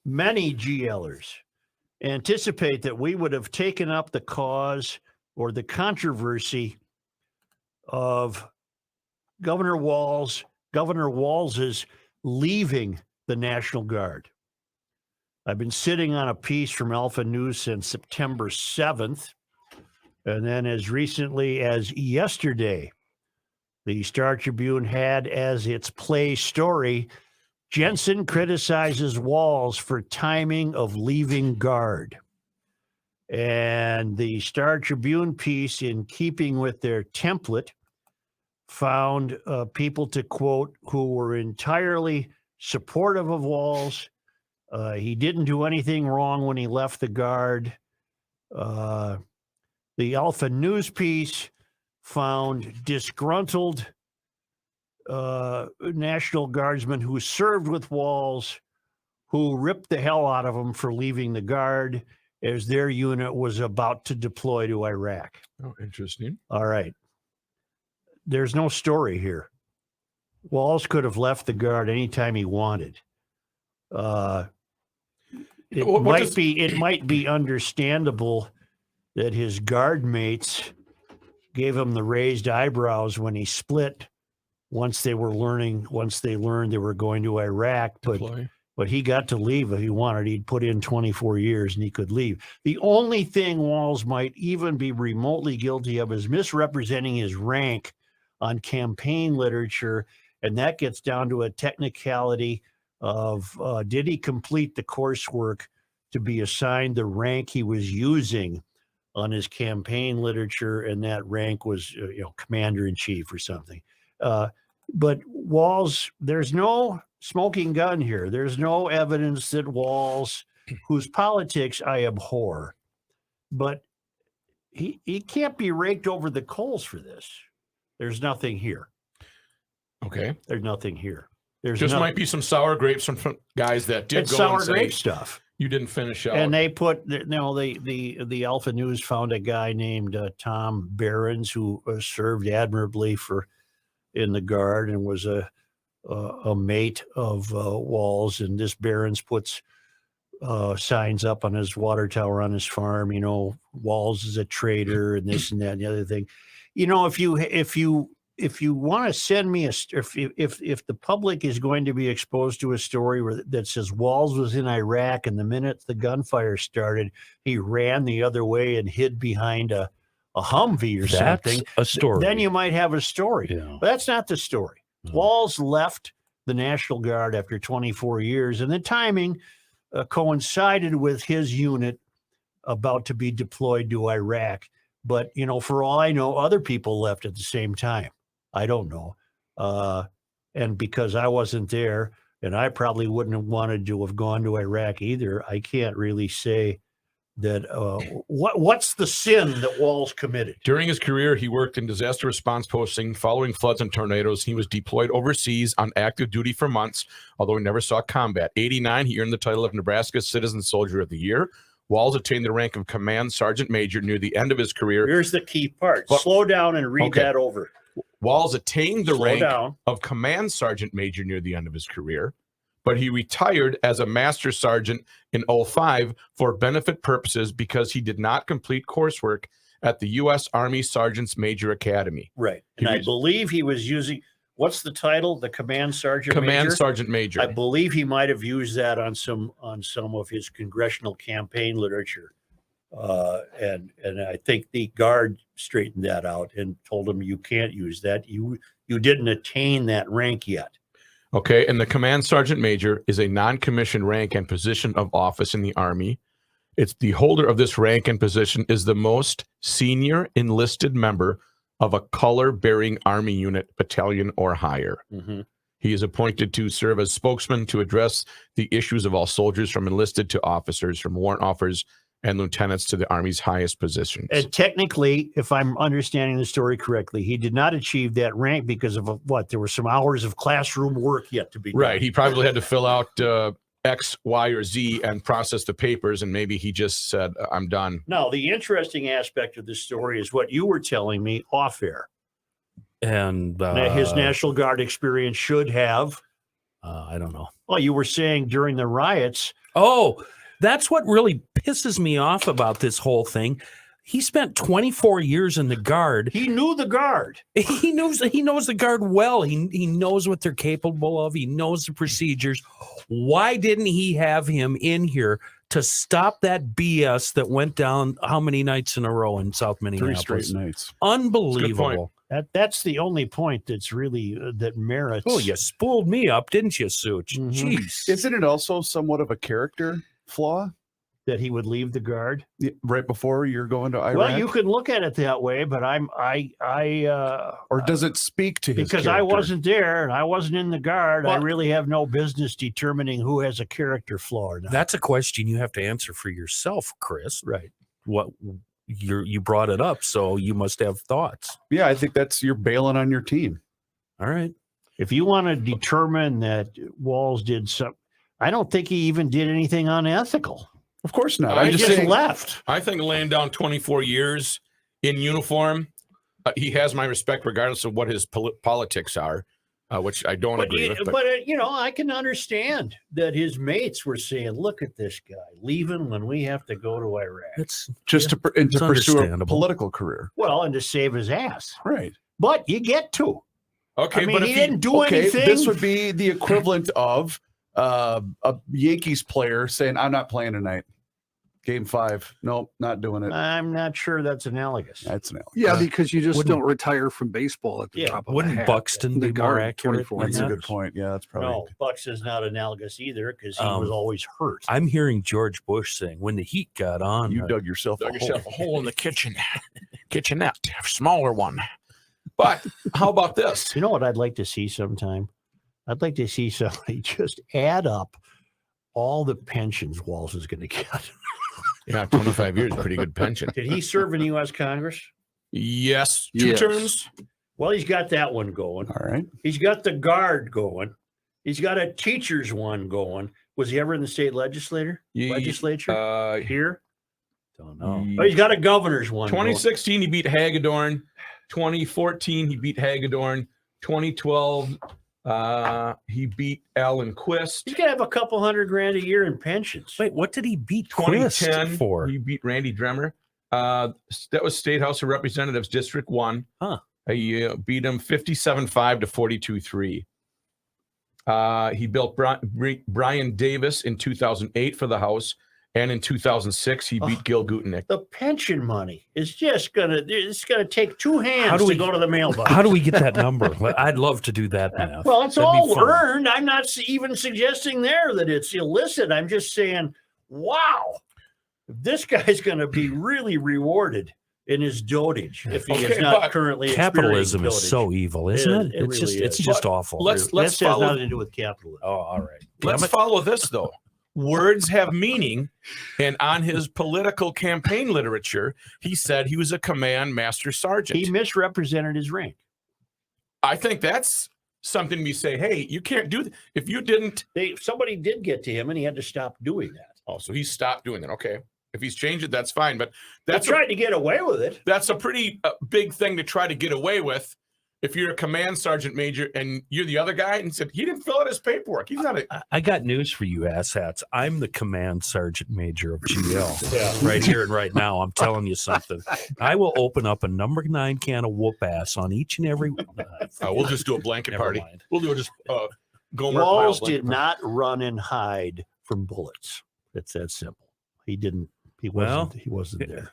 many GLers anticipate that we would have taken up the cause or the controversy of Governor Walz's leaving the National Guard. I've been sitting on a piece from Alpha News since September 7th. And then as recently as yesterday, the Star Tribune had as its play story, Jensen criticizes Walz for timing of leaving Guard. And the Star Tribune piece, in keeping with their template, found people to quote who were entirely supportive of Walz. He didn't do anything wrong when he left the Guard. The Alpha News piece found disgruntled National Guardsmen who served with Walz, who ripped the hell out of him for leaving the Guard as their unit was about to deploy to Iraq. Oh, interesting. All right. There's no story here. Walz could have left the Guard anytime he wanted. It might be understandable that his Guard mates gave him the raised eyebrows when he split once they learned they were going to Iraq, but he got to leave if he wanted. He'd put in 24 years and he could leave. The only thing Walz might even be remotely guilty of is misrepresenting his rank on campaign literature, and that gets down to a technicality of did he complete the coursework to be assigned the rank he was using on his campaign literature, and that rank was commander-in-chief or something. But Walz, there's no smoking gun here. There's no evidence that Walz, whose politics I abhor, but he can't be raked over the coals for this. There's nothing here. Okay. There's nothing here. Might be some sour grapes from guys that did go sour and say, grape stuff. You didn't finish out. And they put, the Alpha News found a guy named Tom Behrens who served admirably in the Guard and was a mate of Walz. And this Behrens puts signs up on his water tower on his farm. Walz is a traitor and this and that and the other thing. If you want to send me if the public is going to be exposed to a story that says Walz was in Iraq and the minute the gunfire started, he ran the other way and hid behind a Humvee or something, a story. Then you might have a story. Yeah. But that's not the story. No. Walz left the National Guard after 24 years, and the timing coincided with his unit about to be deployed to Iraq. But, for all I know, other people left at the same time. I don't know. And because I wasn't there, and I probably wouldn't have wanted to have gone to Iraq either, I can't really say that. What's the sin that Walz committed? During his career, he worked in disaster response posting following floods and tornadoes. He was deployed overseas on active duty for months, although he never saw combat. 1989, he earned the title of Nebraska Citizen Soldier of the Year. Walz attained the rank of Command Sergeant Major near the end of his career. Here's the key part. Slow down and read that over. Walz attained the rank of Command Sergeant Major near the end of his career, but he retired as a Master Sergeant in 2005 for benefit purposes because he did not complete coursework at the U.S. Army Sergeants Major Academy. Right. And I believe he was using, what's the title? The Command Sergeant Major? Command Sergeant Major. I believe he might have used that on some of his congressional campaign literature. And I think the Guard straightened that out and told him you can't use that. You didn't attain that rank yet. Okay, and the Command Sergeant Major is a non-commissioned rank and position of office in the Army. It's the holder of this rank and position is the most senior enlisted member of a color-bearing Army unit, battalion, or higher. Mm-hmm. He is appointed to serve as spokesman to address the issues of all soldiers from enlisted to officers, from warrant officers and lieutenants to the Army's highest positions. And technically, if I'm understanding the story correctly, he did not achieve that rank because of what? There were some hours of classroom work yet to be done. Right. He probably had to fill out X, Y, or Z and process the papers, and maybe he just said, I'm done. Now, the interesting aspect of this story is what you were telling me off air. And his National Guard experience should have. I don't know. Well, you were saying during the riots, Oh, that's what really pisses me off about this whole thing. He spent 24 years in the Guard. He knew the Guard. He knows the Guard well. He knows what they're capable of. He knows the procedures. Why didn't he have him in here to stop that BS that went down how many nights in a row in South Minneapolis? 3 straight nights. Unbelievable. That's the only point that's really that merits. Oh, you spooled me up, didn't you, Such? Jeez. Isn't it also somewhat of a character flaw that he would leave the Guard right before you're going to Iraq? Well, you could look at it that way, but or does it speak to his because character? I wasn't there and I wasn't in the Guard. I Well, really have no business determining who has a character flaw or not. That's a question you have to answer for yourself, Chris. Right. What you brought it up, so you must have thoughts. Yeah, I think you're bailing on your team. All right. If you want to determine that Walz did some, I don't think he even did anything unethical. Of course not. I I'm He just just saying. left. I think laying down 24 years in uniform, he has my respect regardless of what his politics are, which I don't agree with. But I can understand that his mates were saying, "Look at this guy leaving when we have to go to Iraq." It's Just to it's pursue a understandable. political career. Well, and to save his ass. Right. But you get to. okay, I mean, but he if didn't do anything. This would be the equivalent of a Yankees player saying, "I'm not playing tonight. Game 5. Nope, not doing it." I'm not sure that's analogous. That's an L. Yeah, because you just wouldn't- don't retire from baseball at the Yeah, top of Wouldn't the hat. Buxton The be more Guard, accurate? 24 than That's a that? good point. Yeah, that's probably. No, Bucks is not analogous either because he Um, was always hurt. I'm hearing George Bush saying when the heat got on, You dug yourself a hole. hole in the kitchenette, a smaller one. But how about this? You know what I'd like to see sometime? I'd like to see somebody just add up all the pensions Walz is going to get. Yeah, 25 years, pretty good pension. Did he serve in the U.S. Congress? Yes, 2 Yes. terms. Well, he's got that one going. All right. He's got the Guard going. He's got a teacher's one going. Was he ever in the state legislature? Here? don't know. Oh, he's got a governor's one. going. 2016, he beat Hagedorn. 2014, he beat Hagedorn. 2012, he beat Alan Quist. He's going to have a couple $100,000 a year in pensions. Wait, what did he beat Quist 2010, for? he beat Randy Dremmer. That was State House of Representatives, District 1. Huh. He beat him 57-5 to 42-3. He built Brian Davis in 2008 for the House, and in 2006 he beat Gil Gutenik. The pension money is just it's gonna take 2 hands How do we- to go to the mailbox. How do we get that number? I'd love to do that math. Well, it's That'd be all fun. earned. I'm not even suggesting there that it's illicit. I'm just saying, wow, this guy's going to be really rewarded in his dotage if he is Okay, not but currently Capitalism is experiencing so dotage. evil, isn't It- it? it It's really just is. just But awful. let's This has follow. nothing to do with capitalism. Oh, all right. Let's follow this though. Words have meaning, and on his political campaign literature, he said he was a command master sergeant. He misrepresented his rank. I think that's something we say, hey, you can't do that. If you didn't, Somebody did get to him, and he had to stop doing that. oh, so he stopped doing that. Okay. If he's changed it, that's fine. But That's that's tried to get away with it. that's a pretty big thing to try to get away with. If you're a command sergeant major and you're the other guy and said he didn't fill out his paperwork, he's not a. I got news for you, asshats. I'm the command sergeant major of GL. Yeah. Right here and right now. I'm telling you something. I will open up a number 9 can of whoop ass on each and every. We'll just do a blanket Never party. mind. We'll do just Gomer Walz Pyle did blanket not run and hide from bullets. It's that simple. He didn't. He Well, wasn't. He wasn't there.